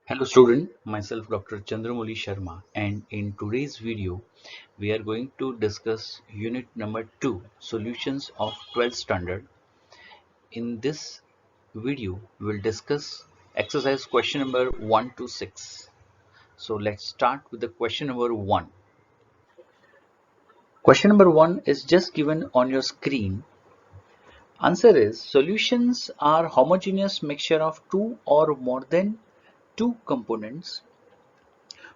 Hello student, myself Dr. Chandramoli Sharma, and in today's video we are going to discuss unit number 2, solutions of 12th standard. In this video we will discuss exercise question number 1 to 6. So let's start with the question number 1. Question number 1 is just given on your screen. Answer is solutions are homogeneous mixture of two or more than two components.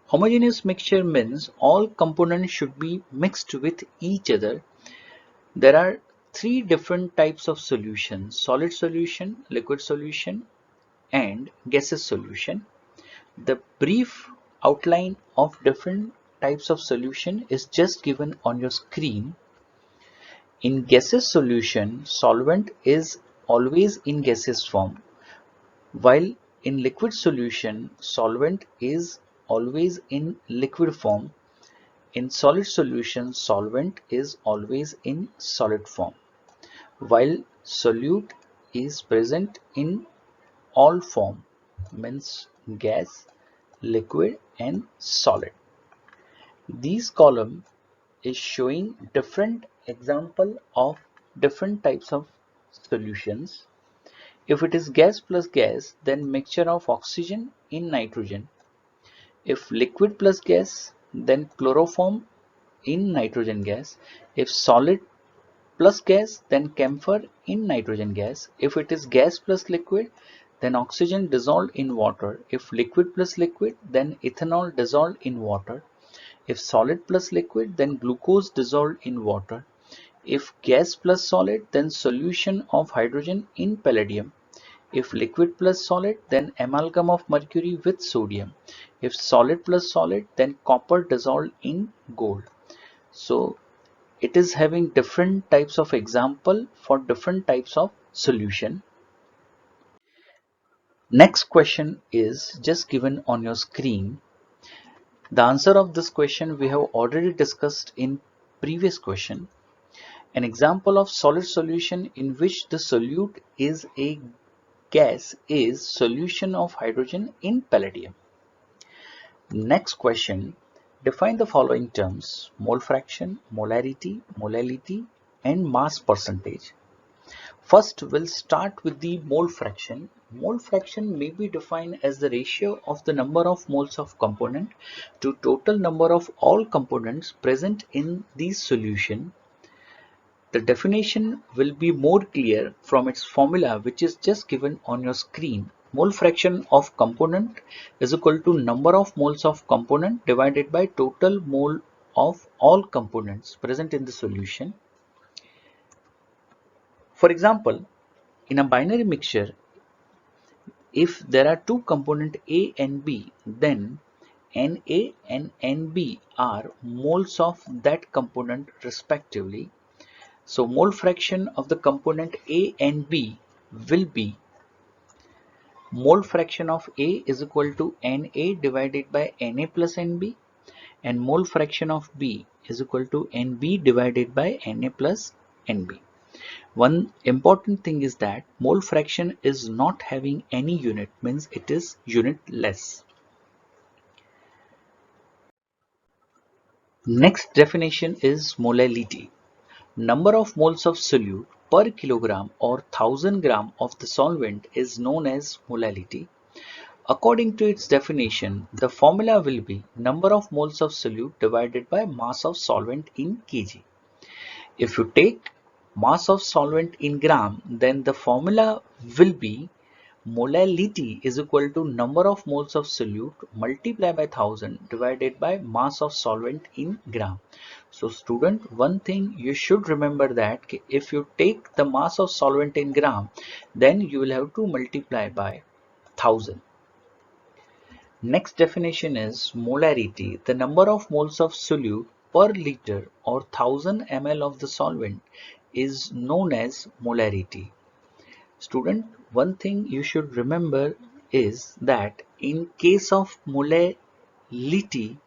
Homogeneous mixture means all components should be mixed with each other. There are three different types of solution: solid solution, liquid solution, and gaseous solution. The brief outline of different types of solution is just given on your screen. In gaseous solution, solvent is always in gaseous form, while in liquid solution, solvent is always in liquid form. In solid solution, solvent is always in solid form, while solute is present in all form, means gas, liquid and solid. These column is showing different example of different types of solutions. If it is gas plus gas, then mixture of oxygen in nitrogen. If liquid plus gas, then chloroform in nitrogen gas. If solid plus gas, then camphor in nitrogen gas. If it is gas plus liquid, then oxygen dissolved in water. If liquid plus liquid, then ethanol dissolved in water. If solid plus liquid, then glucose dissolved in water. If gas plus solid, then solution of hydrogen in palladium. If liquid plus solid, then amalgam of mercury with sodium. If solid plus solid, then copper dissolved in gold. So it is having different types of example for different types of solution. Next question is just given on your screen. The answer of this question we have already discussed in previous question. An example of solid solution in which the solute is a gas is solution of hydrogen in palladium. Next question, define the following terms: mole fraction, molarity, molality and mass percentage. First, we'll start with the mole fraction. Mole fraction may be defined as the ratio of the number of moles of component to total number of all components present in the solution. The definition will be more clear from its formula, which is just given on your screen. Mole fraction of component is equal to number of moles of component divided by total mole of all components present in the solution. For example, in a binary mixture, if there are two components A and B, then Na and Nb are moles of that component respectively. So mole fraction of the component A and B will be mole fraction of A is equal to Na divided by Na plus Nb, and mole fraction of B is equal to Nb divided by Na plus Nb. One important thing is that mole fraction is not having any unit, means it is unitless. Next definition is molality. Number of moles of solute per kilogram or 1000 gram of the solvent is known as molality. According to its definition, the formula will be number of moles of solute divided by mass of solvent in kg. If you take mass of solvent in gram, then the formula will be molality is equal to number of moles of solute multiplied by 1000 divided by mass of solvent in gram. So student, one thing you should remember that if you take the mass of solvent in gram, then you will have to multiply by 1000. Next definition is molarity. The number of moles of solute per liter or 1000 ml of the solvent is known as molarity. Student, one thing you should remember is that in case of molality,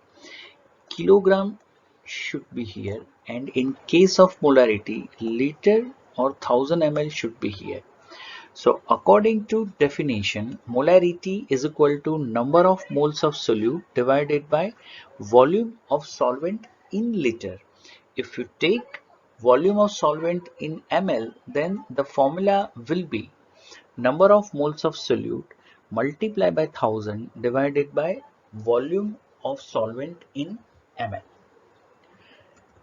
kilogram should be here, and in case of molarity, liter or 1000 ml should be here. So according to definition, molarity is equal to number of moles of solute divided by volume of solvent in liter. If you take volume of solvent in ml, then the formula will be number of moles of solute multiplied by 1000 divided by volume of solvent in ml.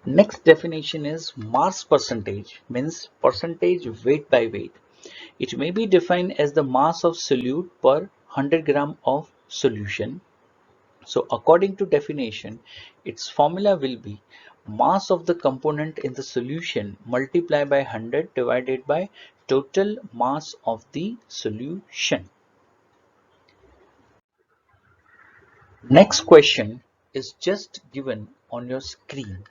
Next definition is mass percentage, means percentage weight by weight. It may be defined as the mass of solute per 100 gram of solution. So according to definition, its formula will be mass of the component in the solution multiplied by 100 divided by total mass of the solution. Next question is just given on your screen.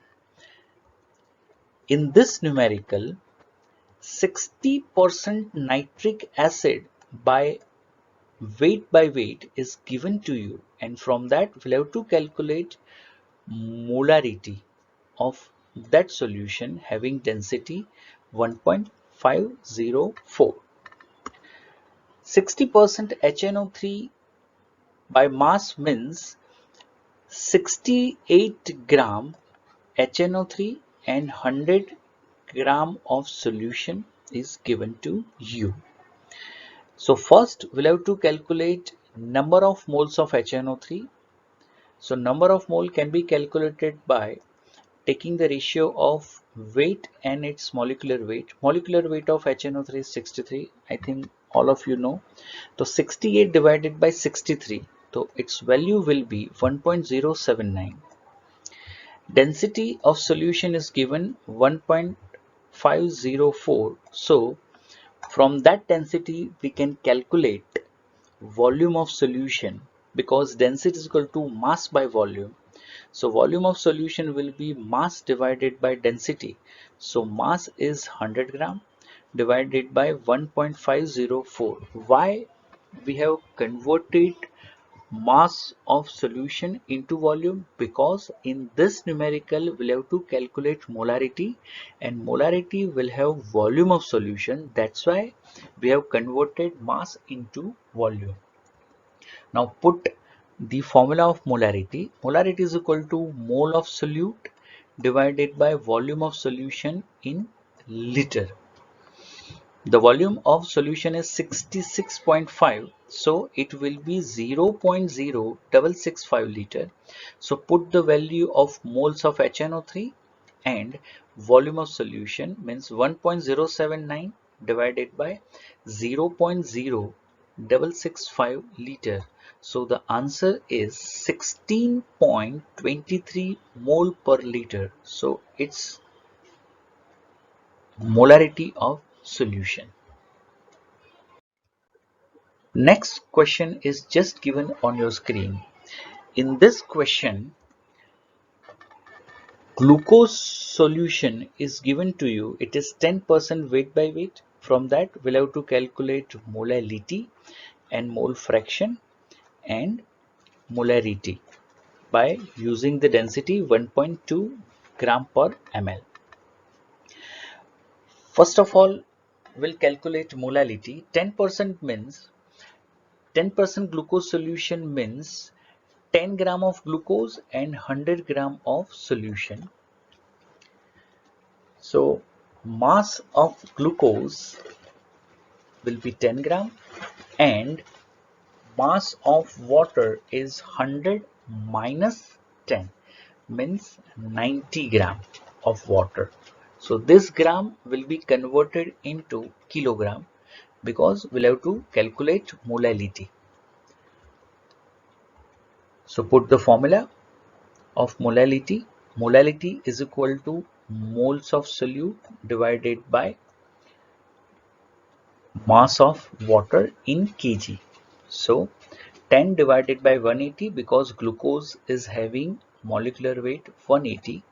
In this numerical, 60% nitric acid by weight is given to you, and from that we'll have to calculate molarity of that solution having density 1.504. 60% HNO3 by mass means 68 gram HNO3 and 100 gram of solution is given to you. So first we'll have to calculate number of moles of HNO3. So number of mole can be calculated by taking the ratio of weight and its molecular weight. Molecular weight of HNO3 is 63. I think all of you know. So 68 divided by 63. So its value will be 1.079. Density of solution is given 1.504. So from that density we can calculate volume of solution, because density is equal to mass by volume. So volume of solution will be mass divided by density. So mass is 100 gram divided by 1.504. Why we have converted mass of solution into volume? Because in this numerical we'll have to calculate molarity, and molarity will have volume of solution. That's why we have converted mass into volume. Now put the formula of molarity. Molarity is equal to mole of solute divided by volume of solution in liter. The volume of solution is 66.5, so it will be 0.0665 liter. So put the value of moles of HNO3 and volume of solution means 1.079 divided by 0.0665 liter. So the answer is 16.23 mole per liter. So it's molarity of solution. Next question is just given on your screen. In this question, glucose solution is given to you. It is 10% weight by weight. From that, we'll have to calculate molality and mole fraction and molarity by using the density 1.2 gram per ml. First of all, we'll calculate molality. 10% means 10% glucose solution means 10 gram of glucose and 100 gram of solution. So mass of glucose will be 10 gram and mass of water is 100 minus 10, means 90 gram of water. So this gram will be converted into kilogram because we'll have to calculate molality. So put the formula of molality. Molality is equal to moles of solute divided by mass of water in kg. So 10 divided by 180, because glucose is having molecular weight 180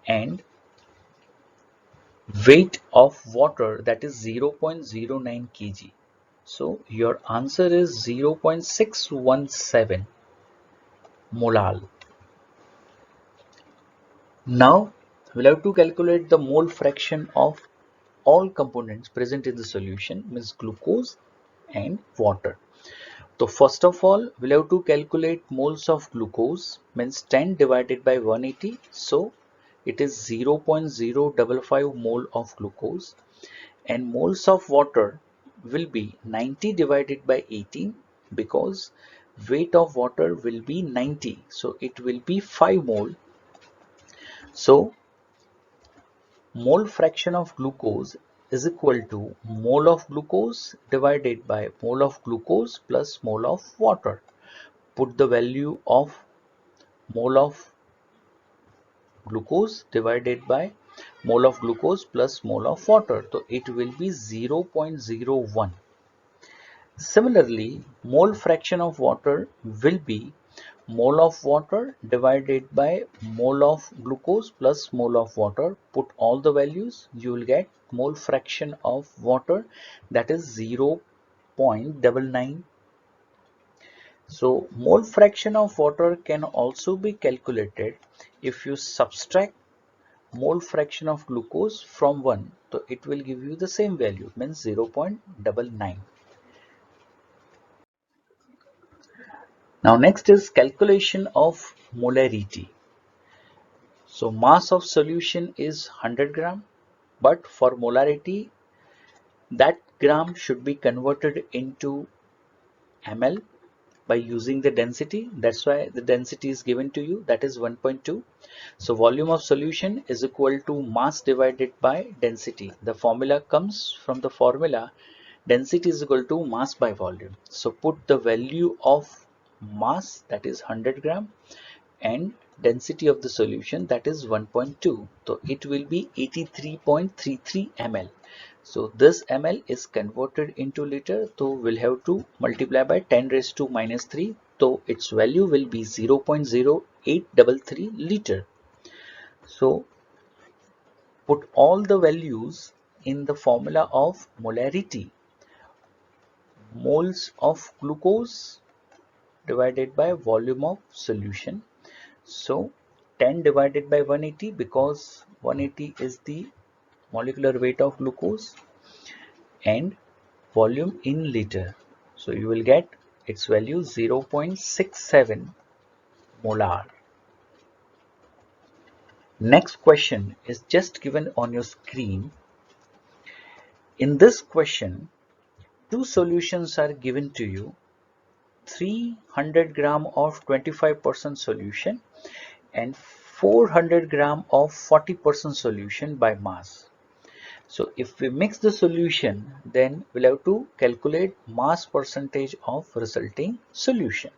and weight of water, that is 0.09 kg. So your answer is 0.617 molal. Now we'll have to calculate the mole fraction of all components present in the solution, means glucose and water. So first of all, we'll have to calculate moles of glucose, means 10 divided by 180. So it is 0.055 mole of glucose, and moles of water will be 90 divided by 18, because weight of water will be 90. So it will be 5 mole. So mole fraction of glucose is equal to mole of glucose divided by mole of glucose plus mole of water. Put the value of mole of glucose divided by mole of glucose plus mole of water. So it will be 0.01. Similarly, mole fraction of water will be mole of water divided by mole of glucose plus mole of water. Put all the values, you will get mole fraction of water, that is 0.99. So mole fraction of water can also be calculated if you subtract mole fraction of glucose from 1. So it will give you the same value, means 0.99. Now next is calculation of molarity. So mass of solution is 100 gram, but for molarity that gram should be converted into ml by using the density. That's why the density is given to you, that is 1.2. So volume of solution is equal to mass divided by density. The formula comes from the formula density is equal to mass by volume. So put the value of mass, that is 100 gram, and density of the solution, that is 1.2. So it will be 83.33 ml. So this ml is converted into liter, so we'll have to multiply by 10 raised to minus 3. So its value will be 0.0833 liter. So put all the values in the formula of molarity. Moles of glucose divided by volume of solution. So 10 divided by 180, because 180 is the molecular weight of glucose, and volume in liter. So you will get its value 0.67 molar. Next question is just given on your screen. In this question, two solutions are given to you. 300 gram of 25% solution and 400 gram of 40% solution by mass. So if we mix the solution, then we'll have to calculate mass percentage of resulting solution.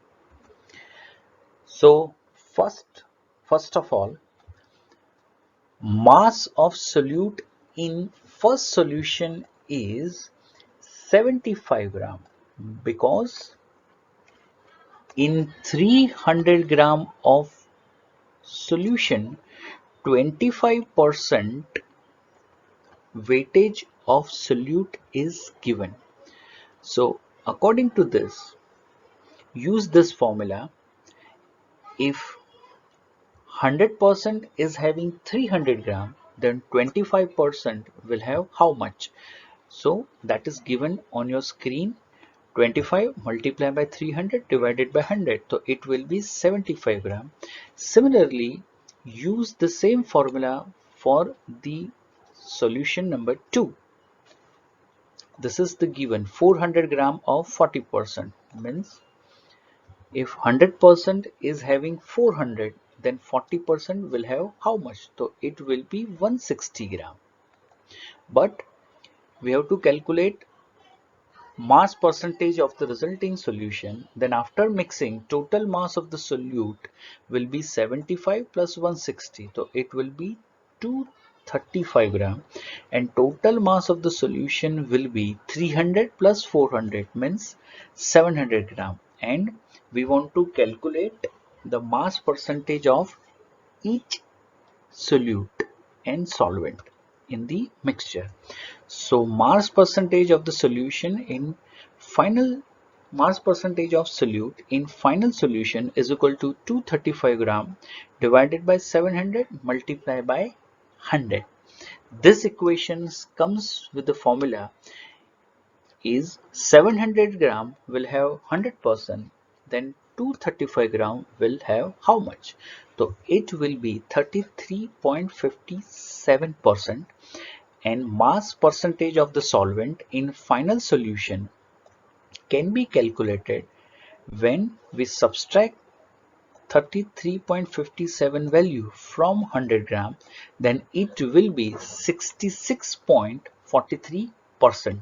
So first of all, mass of solute in first solution is 75 gram, because in 300 gram of solution, 25% weightage of solute is given. So according to this, use this formula. If 100% is having 300 gram, then 25% will have how much? So that is given on your screen. 25 multiplied by 300 divided by 100. So it will be 75 gram. Similarly, use the same formula for the solution number 2. This is the given 400 gram of 40%, means if 100% is having 400, then 40% will have how much? So it will be 160 gram. But we have to calculate mass percentage of the resulting solution. Then after mixing, total mass of the solute will be 75 plus 160. So it will be 235 gram, and total mass of the solution will be 300 plus 400, means 700 gram. And we want to calculate the mass percentage of each solute and solvent in the mixture. So mass percentage of solute in final solution is equal to 235 gram divided by 700 multiplied by 100. This equation comes with the formula is 700 gram will have 100%, then 235 gram will have how much? So it will be 33.57%, and mass percentage of the solvent in final solution can be calculated when we subtract 33.57 value from 100 gram, then it will be 66.43%.